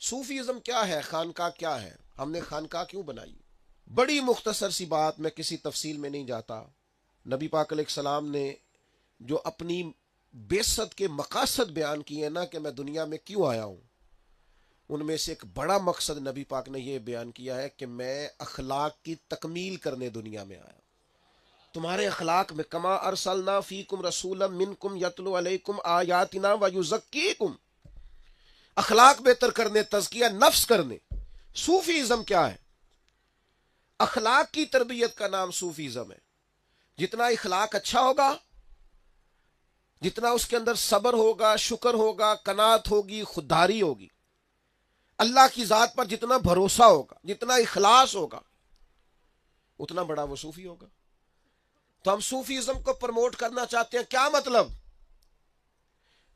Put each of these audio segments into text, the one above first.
Sufism کیا ہے، خانقاہ کیا ہے، ہم نے خانقاہ کیوں بنائی؟ بڑی مختصر سی بات، میں کسی تفصیل میں نہیں جاتا۔ نبی پاک علیہ السلام نے جو اپنی بعثت کے مقاصد بیان کیے ہیں نا کہ میں دنیا میں کیوں آیا ہوں، ان میں سے ایک بڑا مقصد نبی پاک نے یہ بیان کیا ہے کہ میں اخلاق کی تکمیل کرنے دنیا میں آیا۔ تمہارے اخلاق میں، کما ارسلنا فیکم رسولا منکم یتلو علیکم آیاتنا ویزکیکم، اخلاق بہتر کرنے، تزکیہ نفس کرنے۔ صوفیزم کیا ہے؟ اخلاق کی تربیت کا نام صوفیزم ہے۔ جتنا اخلاق اچھا ہوگا، جتنا اس کے اندر صبر ہوگا، شکر ہوگا، قناعت ہوگی، خودداری ہوگی، اللہ کی ذات پر جتنا بھروسہ ہوگا، جتنا اخلاص ہوگا، اتنا بڑا وہ صوفی ہوگا۔ تو ہم صوفیزم کو پروموٹ کرنا چاہتے ہیں۔ کیا مطلب؟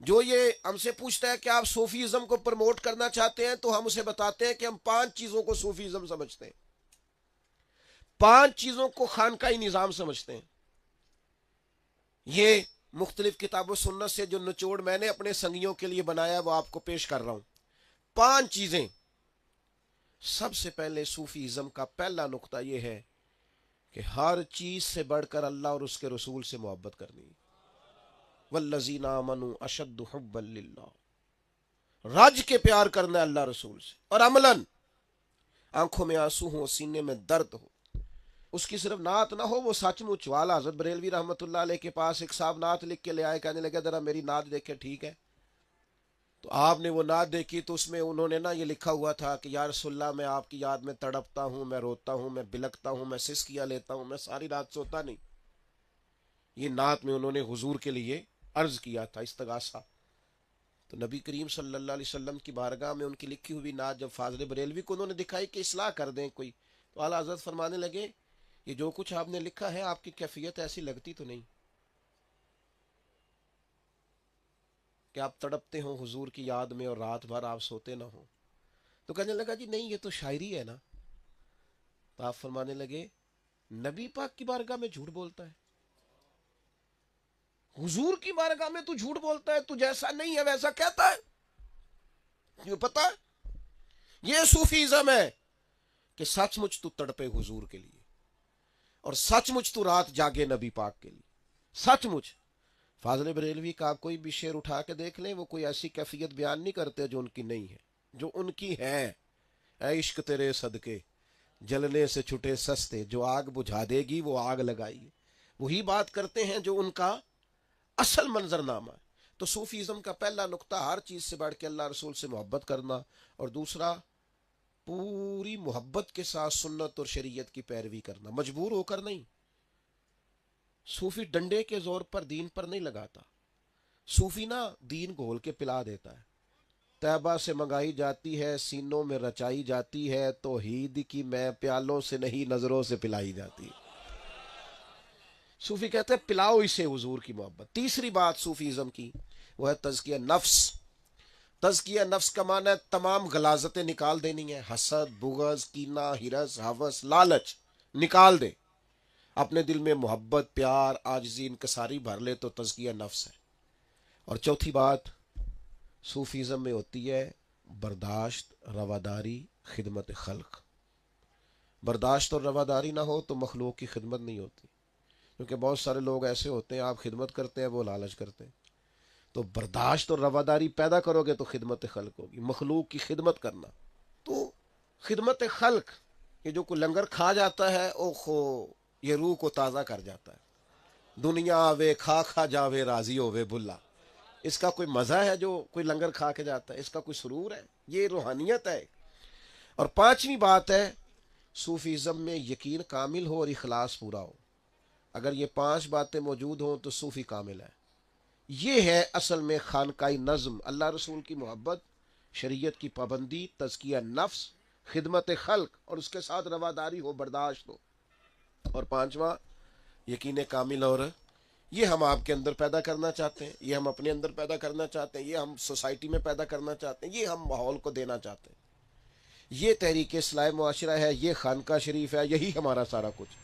جو یہ ہم سے پوچھتا ہے کہ آپ صوفیزم کو پروموٹ کرنا چاہتے ہیں، تو ہم اسے بتاتے ہیں کہ ہم 5 چیزوں کو صوفیزم سمجھتے ہیں، 5 چیزوں کو خانقاہی نظام سمجھتے ہیں۔ یہ مختلف کتاب و سنت سے جو نچوڑ میں نے اپنے سنگیوں کے لیے بنایا وہ آپ کو پیش کر رہا ہوں۔ 5 چیزیں۔ سب سے پہلے صوفیزم کا پہلا نقطہ یہ ہے کہ ہر چیز سے بڑھ کر اللہ اور اس کے رسول سے محبت کرنی۔ والذین آمنوا اشد حبا للہ، رج کے پیار کرنا ہے اللہ رسول سے، اور عملاً آنکھوں میں آنسو ہو، سینے میں درد ہو۔ اس کی صرف نعت نہ ہو، وہ سچ مچ والا۔ حضرت بریلوی رحمۃ اللہ علیہ کے پاس ایک صاحب نعت لکھ کے لے آئے، کہنے لگے ذرا میری نعت دیکھے، ٹھیک ہے؟ تو آپ نے وہ نعت دیکھی تو اس میں انہوں نے نا یہ لکھا ہوا تھا کہ یا رسول اللہ، میں آپ کی یاد میں تڑپتا ہوں، میں روتا ہوں، میں بلکتا ہوں، میں سسکیاں لیتا ہوں، میں ساری رات سوتا نہیں۔ یہ نعت میں انہوں نے حضور کے لیے عرض کیا تھا، استغاثہ۔ تو نبی کریم صلی اللہ علیہ وسلم کی بارگاہ میں ان کی لکھی ہوئی نعت جب فاضل بریلوی کو انہوں نے دکھائی کہ اصلاح کر دیں کوئی، تو اعلیٰ حضرت فرمانے لگے یہ جو کچھ آپ نے لکھا ہے آپ کی کیفیت ایسی لگتی تو نہیں کہ آپ تڑپتے ہوں حضور کی یاد میں اور رات بھر آپ سوتے نہ ہوں۔ تو کہنے لگا جی نہیں، یہ تو شاعری ہے نا۔ تو آپ فرمانے لگے نبی پاک کی بارگاہ میں جھوٹ بولتا ہے، حضور کی بارگاہ میں تو جھوٹ بولتا ہے، تو جیسا نہیں ہے ویسا کہتا ہے۔ کیوں پتا ہے؟ یہ صوفیزم ہے کہ سچ مچ تو تڑپے حضور کے لیے، اور سچ مچ تو رات جاگے نبی پاک کے لیے، سچ مچ۔ فاضل بریلوی کا کوئی بھی شعر اٹھا کے دیکھ لیں، وہ کوئی ایسی کیفیت بیان نہیں کرتے جو ان کی نہیں ہے، جو ان کی ہے۔ اے عشق تیرے صدقے جلنے سے چھٹے سستے، جو آگ بجھا دے گی وہ آگ لگائی، وہی بات کرتے ہیں جو ان کا اصل منظر نامہ ہے۔ تو صوفیزم کا پہلا نقطہ ہر چیز سے بڑھ کے اللہ رسول سے محبت کرنا، اور دوسرا پوری محبت کے ساتھ سنت اور شریعت کی پیروی کرنا، مجبور ہو کر نہیں۔ صوفی ڈنڈے کے زور پر دین پر نہیں لگاتا، صوفی نا دین گھول کے پلا دیتا ہے۔ طیبہ سے منگائی جاتی ہے، سینوں میں رچائی جاتی ہے، توحید کی میں پیالوں سے نہیں نظروں سے پلائی جاتی ہے۔ صوفی کہتے ہیں پلاؤ اسے حضور کی محبت۔ تیسری بات صوفیزم کی وہ ہے تزکیہ نفس۔ تزکیہ نفس کا معنی ہے تمام غلاظتیں نکال دینی ہے، حسد، بغض، کینہ، ہرس، ہوس، لالچ نکال دے، اپنے دل میں محبت، پیار، عاجزی، انکساری بھر لے، تو تزکیہ نفس ہے۔ اور چوتھی بات صوفیزم میں ہوتی ہے برداشت، رواداری، خدمت خلق۔ برداشت اور رواداری نہ ہو تو مخلوق کی خدمت نہیں ہوتی، کیونکہ بہت سارے لوگ ایسے ہوتے ہیں آپ خدمت کرتے ہیں وہ لالچ کرتے ہیں۔ تو برداشت اور رواداری پیدا کرو گے تو خدمت خلق ہوگی، مخلوق کی خدمت کرنا۔ تو خدمت خلق، یہ جو کوئی لنگر کھا جاتا ہے اوخو، یہ روح کو تازہ کر جاتا ہے۔ دنیا آوے کھا کھا جاوے راضی ہووے بھلا، اس کا کوئی مزہ ہے جو کوئی لنگر کھا کے جاتا ہے؟ اس کا کوئی سرور ہے؟ یہ روحانیت ہے۔ اور پانچویں بات ہے صوفیزم میں یقین کامل ہو اور اخلاص پورا ہو۔ اگر یہ 5 باتیں موجود ہوں تو صوفی کامل ہے۔ یہ ہے اصل میں خانقاہی نظم، اللہ رسول کی محبت، شریعت کی پابندی، تزکیہ نفس، خدمت خلق، اور اس کے ساتھ رواداری ہو، برداشت ہو۔ اور 5واں یقین کامل، اور یہ ہم آپ کے اندر پیدا کرنا چاہتے ہیں، یہ ہم اپنے اندر پیدا کرنا چاہتے ہیں، یہ ہم سوسائٹی میں پیدا کرنا چاہتے ہیں، یہ ہم ماحول کو دینا چاہتے ہیں۔ یہ تحریک اصلاح معاشرہ ہے، یہ خانقاہ شریف ہے، یہی ہمارا سارا کچھ۔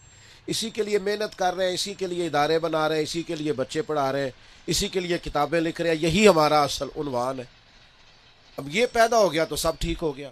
اسی کے لیے محنت کر رہے ہیں، اسی کے لیے ادارے بنا رہے ہیں، اسی کے لیے بچے پڑھا رہے ہیں، اسی کے لیے کتابیں لکھ رہے ہیں، یہی ہمارا اصل عنوان ہے۔ اب یہ پیدا ہو گیا تو سب ٹھیک ہو گیا.